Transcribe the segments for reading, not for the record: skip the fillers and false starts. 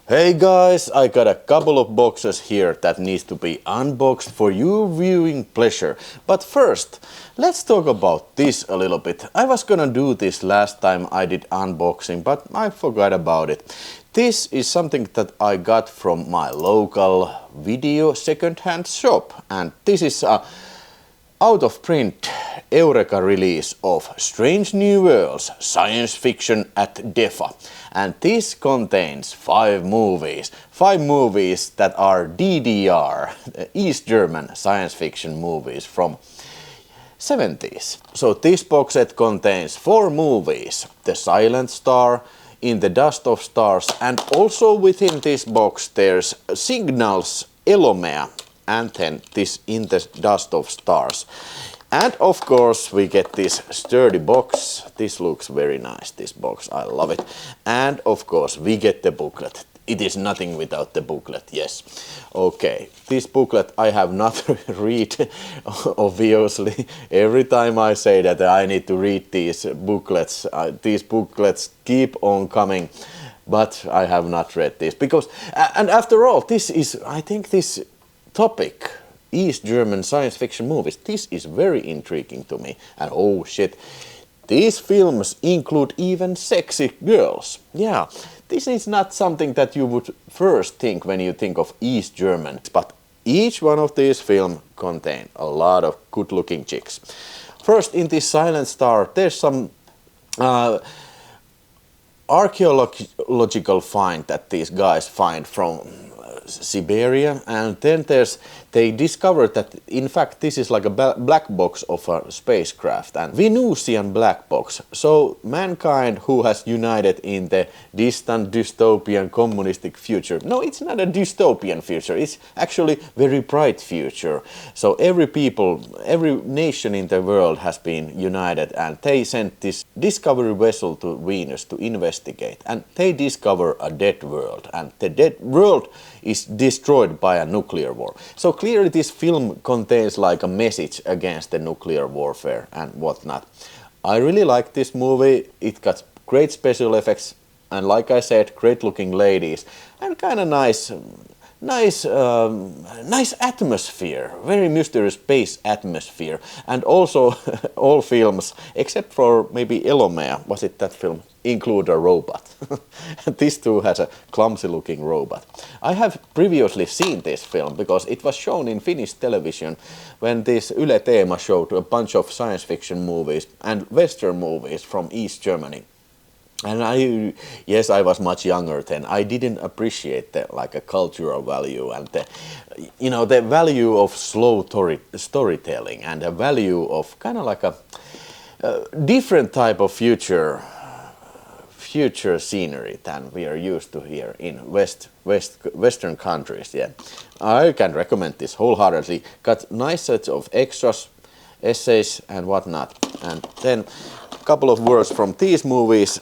Hey guys, I got a couple of boxes here that needs to be unboxed for your viewing pleasure. But first, let's talk about this a little bit. I was gonna do this last time I did unboxing, but I forgot about it. This is something that I got from my local video secondhand shop, and this is a out of print Eureka release of Strange New Worlds Science Fiction at DEFA. And this contains 5 movies that are DDR, East German science fiction movies from 70s. So this box set contains 4 movies: The Silent Star, In the Dust of Stars, and also within this box there's Signals, Elomea, and then this In the Dust of Stars. And of course we get this sturdy box. This looks very nice, this box, I love it. And of course we get the booklet. It is nothing without the booklet, yes. Okay, this booklet I have not read, obviously. Every time I say that I need to read these booklets keep on coming. But I have not read this because, and after all, this is, I think this topic, East German science fiction movies, this is very intriguing to me. And oh shit, these films include even sexy girls. Yeah, this is not something that you would first think when you think of East German, but each one of these films contain a lot of good looking chicks. First, in this Silent Star, there's some archaeological find that these guys find from Siberia, and then they discovered that in fact this is like a black box of a spacecraft, and Venusian black box. So mankind who has united in the distant dystopian communistic future. No, it's not a dystopian future, it's actually very bright future. So every nation in the world has been united, and they sent this discovery vessel to Venus to investigate, and they discover a dead world, and the dead world is destroyed by a nuclear war. So clearly this film contains like a message against the nuclear warfare and whatnot. I really like this movie. It got great special effects and, like I said, great looking ladies and kind of nice atmosphere, very mysterious space atmosphere. And also all films, except for maybe Elomea, was it that film, include a robot. This too has a clumsy looking robot. I have previously seen this film because it was shown in Finnish television when this Yle Teema showed a bunch of science fiction movies and western movies from East Germany. And I was much younger then. I didn't appreciate the a cultural value and the value of slow storytelling and the value of kind of like a different type of future scenery than we are used to here in Western countries. Yeah, I can recommend this wholeheartedly. Got nice sets of extras, essays and whatnot. And then couple of words from these movies.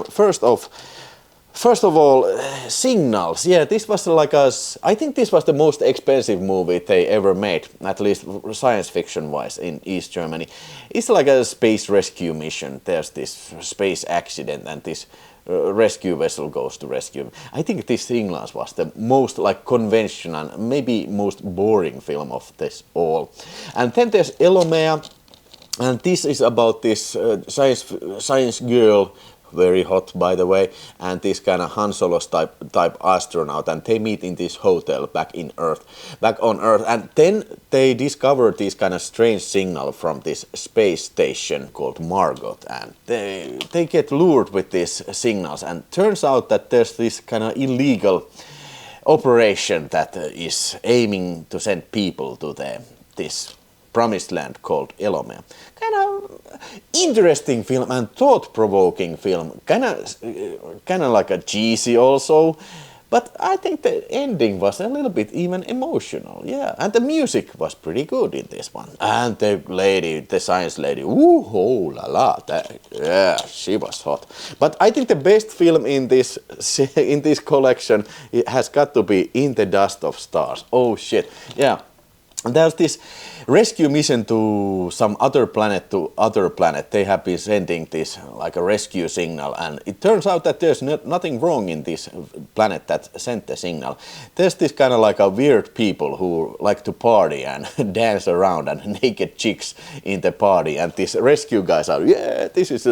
First of all, Signals. Yeah, this was I think this was the most expensive movie they ever made, at least science fiction wise, in East Germany. It's like a space rescue mission. There's this space accident and this rescue vessel goes to rescue. I think this Signals was the most conventional, maybe most boring film of this all. And then there's Elomea. And this is about this science girl, very hot by the way, and this kind of Han Solo type astronaut, and they meet in this hotel back on Earth, and then they discover this kind of strange signal from this space station called Margot, and they get lured with these signals, and turns out that there's this kind of illegal operation that is aiming to send people to this promised land called Elomea. Kind of interesting film and thought-provoking film. Kind of like a cheesy also. But I think the ending was a little bit even emotional, yeah. And the music was pretty good in this one. And the science lady, ooh, oh la la, yeah, she was hot. But I think the best film in this collection has got to be In the Dust of Stars. Oh shit, yeah. There's this rescue mission to some other planet They have been sending this like a rescue signal, and it turns out that there's nothing wrong in this planet that sent the signal. There's this kind of like a weird people who like to party and dance around, and naked chicks in the party, and these rescue guys are, yeah, this is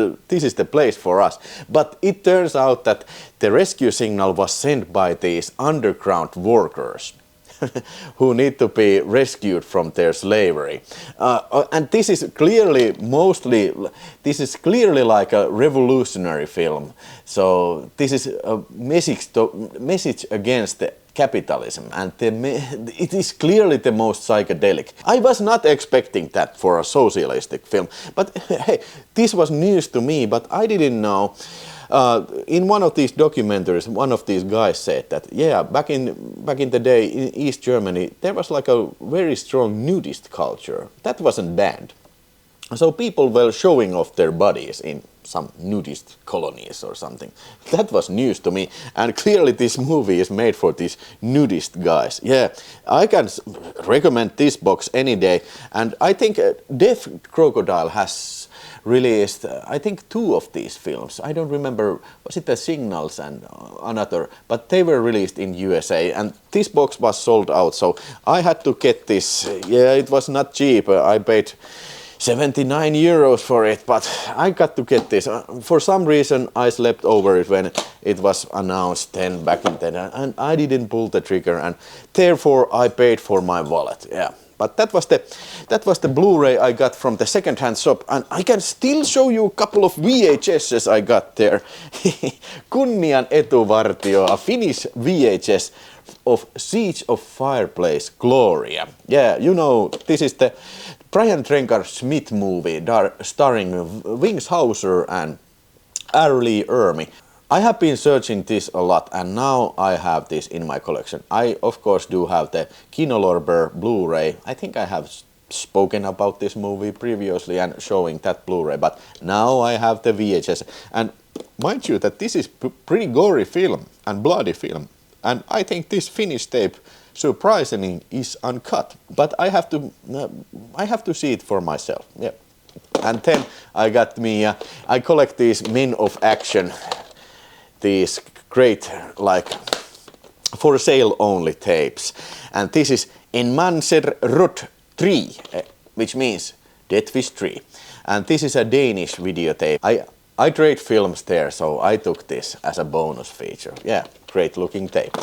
the place for us. But it turns out that the rescue signal was sent by these underground workers who need to be rescued from their slavery. And this is clearly like a revolutionary film. So this is a message against the capitalism, and it is clearly the most psychedelic. I was not expecting that for a socialistic film, but hey, this was news to me, but I didn't know. In one of these documentaries, one of these guys said that, yeah, back in the day in East Germany, there was like a very strong nudist culture. That wasn't banned. So people were showing off their bodies in some nudist colonies or something. That was news to me, and clearly this movie is made for these nudist guys. Yeah, I can recommend this box any day, and I think Deaf Crocodile has released, I think, 2 of these films. I don't remember, was it The Signals and another, but they were released in USA, and this box was sold out, so I had to get this. Yeah, it was not cheap. I paid 79 euros for it, but I got to get this. For some reason I slept over it when it was announced back in then, and I didn't pull the trigger, and therefore I paid for my wallet. Yeah. But that was the Blu-ray I got from the second-hand shop, and I can still show you a couple of VHSs I got there. Kunnian etuvartio, a Finnish VHS of Siege of Fireplace Gloria. Yeah, you know, this is the Brian Trenchard Smith movie starring Wings Hauser and R. Lee Ermey. I have been searching this a lot, and now I have this in my collection. I of course do have the Kinolorber Blu-ray. I think I have spoken about this movie previously and showing that Blu-ray, but now I have the VHS. And mind you that this is pretty gory film and bloody film, and I think this Finnish tape surprisingly is uncut, but I have to see it for myself. Yeah. And then I got me I collect these Men of Action, these great like for sale only tapes, and this is En man ser rot 3, which means Dead Fish 3, and this is a Danish videotape. I trade films there, so I took this as a bonus feature. Yeah, great looking tape.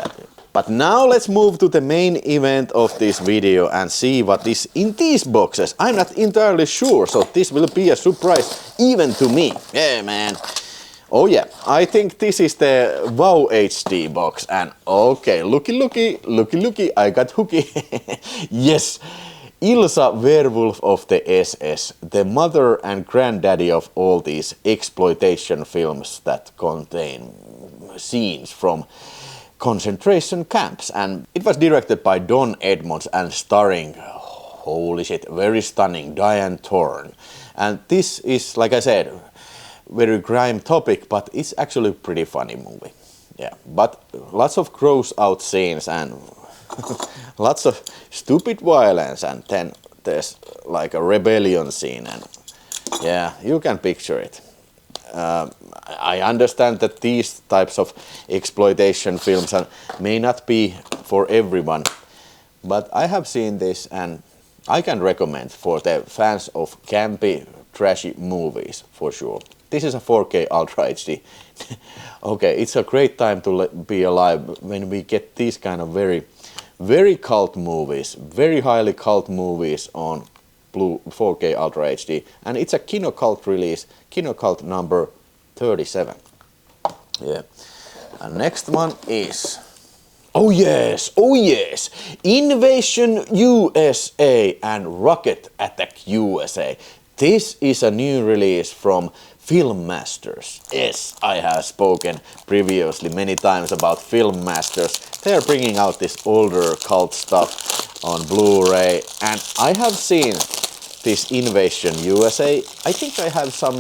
But now let's move to the main event of this video and see what is in these boxes. I'm not entirely sure, so this will be a surprise even to me. Yeah, man. Oh yeah, I think this is the Wow HD box, and okay, looky, I got hooky. Yes, Ilsa, Werewolf of the SS, the mother and granddaddy of all these exploitation films that contain scenes from concentration camps, and it was directed by Don Edmonds and starring, holy shit, very stunning Diane Thorne. And this is, like I said, very grime topic, but it's actually a pretty funny movie. Yeah, but lots of gross out scenes and lots of stupid violence, and then there's like a rebellion scene, and yeah, you can picture it. I understand that these types of exploitation films may not be for everyone, but I have seen this and I can recommend for the fans of campy, trashy movies for sure. This is a 4K Ultra HD. Okay, it's a great time to be alive when we get these kind of very cult movies, very highly cult movies on 4K Ultra HD, and it's a KinoCult release, KinoCult number 37. Yeah. And next one is, oh yes, Invasion USA and Rocket Attack USA. This is a new release from Film Masters. Yes, I have spoken previously many times about Film Masters. They are bringing out this older cult stuff on Blu-ray, and I have seen this Invasion USA. I think I have some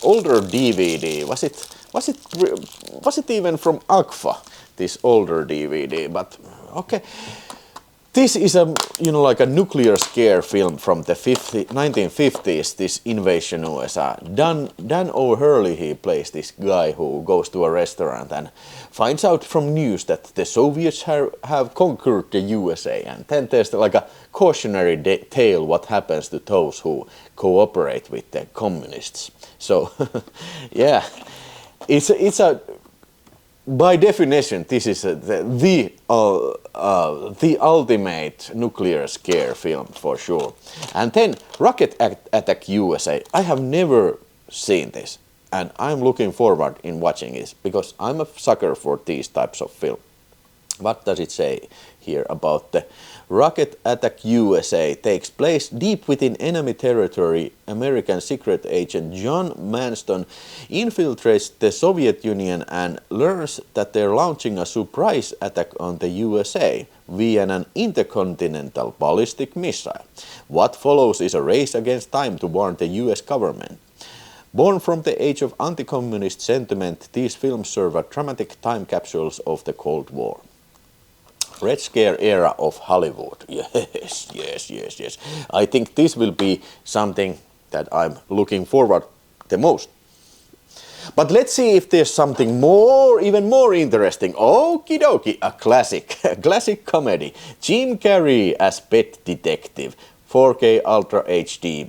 older DVD. Was it even from Agfa? This older DVD, but okay. This is a, you know, like a nuclear scare film from the 1950s, this Invasion USA. Dan O'Hurley, he plays this guy who goes to a restaurant and finds out from news that the Soviets have conquered the USA. And then there's like a cautionary tale what happens to those who cooperate with the communists. So, yeah, it's a by definition, this is the ultimate nuclear scare film for sure. And then Rocket Attack USA. I have never seen this, and I'm looking forward in watching this because I'm a sucker for these types of film. What does it say here about the Rocket Attack USA? Takes place deep within enemy territory. American secret agent John Manston infiltrates the Soviet Union and learns that they're launching a surprise attack on the USA via an intercontinental ballistic missile. What follows is a race against time to warn the US government. Born from the age of anti-communist sentiment, these films serve as dramatic time capsules of the Cold War. Red Scare era of Hollywood. Yes, yes, yes, yes. I think this will be something that I'm looking forward the most. But let's see if there's something more, even more interesting. Okie dokie, a classic comedy. Jim Carrey as Pet Detective, 4K Ultra HD.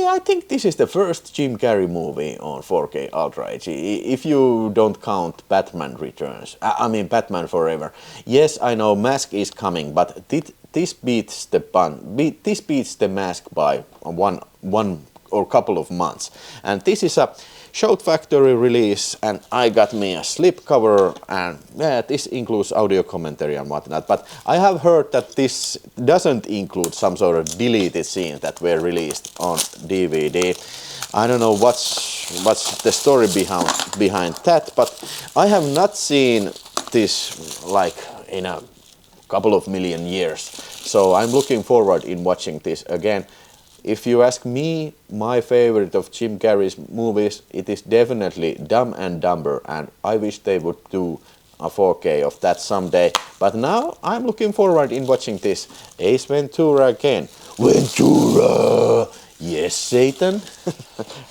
I think this is the first Jim Carrey movie on 4K Ultra HD, if you don't count Batman Returns. I mean Batman Forever. Yes, I know Mask is coming, but this beats the Mask by one or couple of months. And this is a Shout Factory release, and I got me a slipcover, and yeah, this includes audio commentary and whatnot. But I have heard that this doesn't include some sort of deleted scenes that were released on DVD. I don't know what's the story behind that, but I have not seen this like in a couple of million years. So I'm looking forward in watching this again. If you ask me, my favorite of Jim Carrey's movies, it is definitely Dumb and Dumber, and I wish they would do a 4K of that someday. But now I'm looking forward in watching this Ace Ventura again. Ventura! Yes, Satan?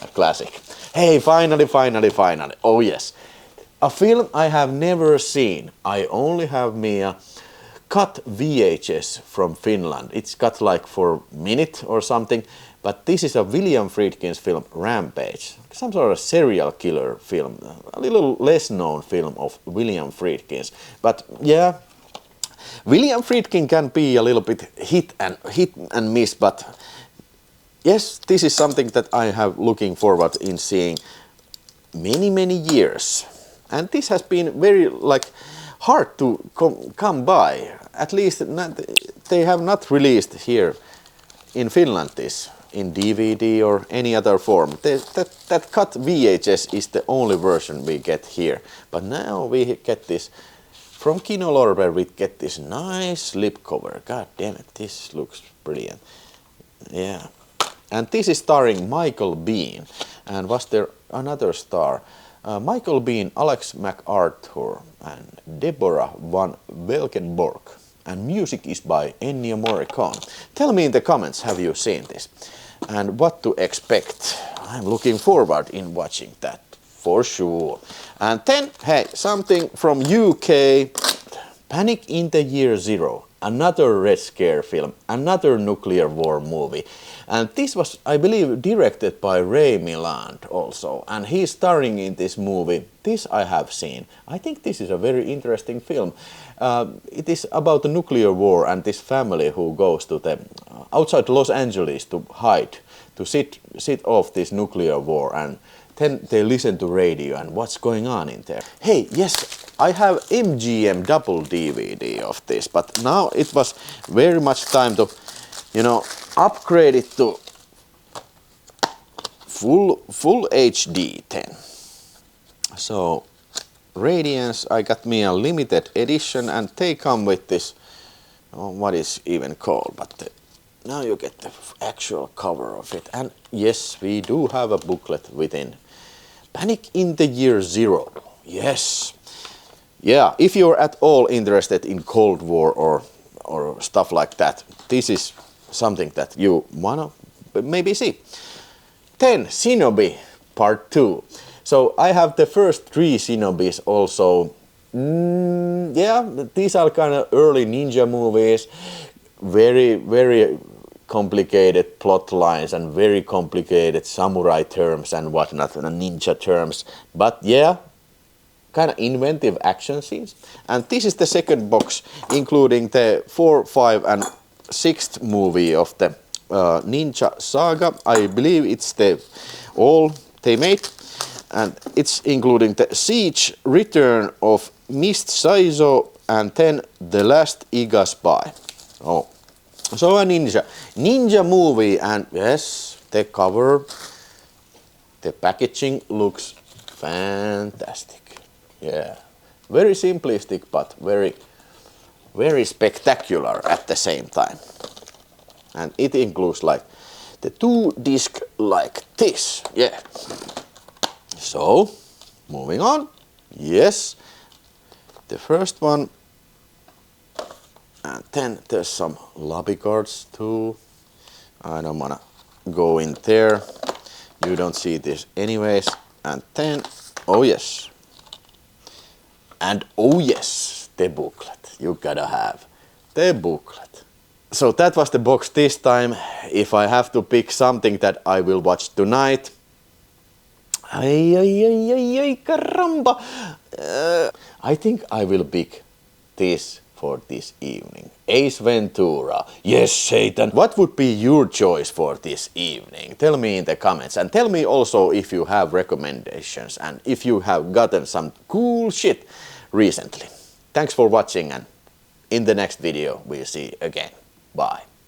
A classic. Hey, finally. Oh yes. A film I have never seen. I only have me a cut VHS from Finland. It's got like for a minute or something, but this is a William Friedkin's film Rampage, some sort of serial killer film, a little less known film of William Friedkin's. But yeah, William Friedkin can be a little bit hit and miss, but yes, this is something that I have looking forward in seeing many years. And this has been very like hard to come by. At least they have not released here in Finland this in DVD or any other form. That cut VHS is the only version we get here. But now we get this from Kino Lorber. We get this nice slipcover. God damn it, this looks brilliant. Yeah, and this is starring Michael Biehn. And was there another star? Michael Biehn, Alex MacArthur, and Deborah van Velkenborg. And music is by Ennio Morricone. Tell me in the comments, have you seen this? And what to expect? I'm looking forward in watching that, for sure. And then, hey, something from UK. Panic in the Year Zero. Another Red Scare film, another nuclear war movie. And this was, I believe, directed by Ray Milland also. And he's starring in this movie. This I have seen. I think this is a very interesting film. It is about the nuclear war and this family who goes to the outside Los Angeles to hide, to sit off this nuclear war, and then they listen to radio and what's going on in there. Hey, yes, I have MGM double DVD of this, but now it was very much time to, you know, upgrade it to full HD 10. So Radiance, I got me a limited edition, and they come with this, what is even called, but now you get the actual cover of it. And yes, we do have a booklet within. Panic in the Year Zero. Yes. Yeah, if you're at all interested in Cold War or stuff like that, this is something that you wanna maybe see. 10. Shinobi Part 2. So I have the first 3 Shinobis also. Yeah, these are kind of early ninja movies. Very, very complicated plot lines and very complicated samurai terms and whatnot, and ninja terms. But yeah, kind of inventive action scenes. And this is the second box, including the 4, 5, and 6th movie of the Ninja Saga. I believe it's the all they made. And it's including the Siege, Return of Mist Saizo, and then The Last Iga Spy. Oh, so a ninja movie, and yes, the cover, the packaging looks fantastic. Yeah, very simplistic, but very, very spectacular at the same time. And it includes like the 2 disc like this. Yeah. So, moving on. Yes, the first one. And then there's some lobby cards too. I don't wanna go in there. You don't see this anyways. And then, oh yes. And oh yes, the booklet. You gotta have the booklet. So that was the box this time. If I have to pick something that I will watch tonight, caramba! I think I will pick this for this evening. Ace Ventura. Yes, Satan. What would be your choice for this evening? Tell me in the comments, and tell me also if you have recommendations and if you have gotten some cool shit recently. Thanks for watching, and in the next video we'll see again. Bye.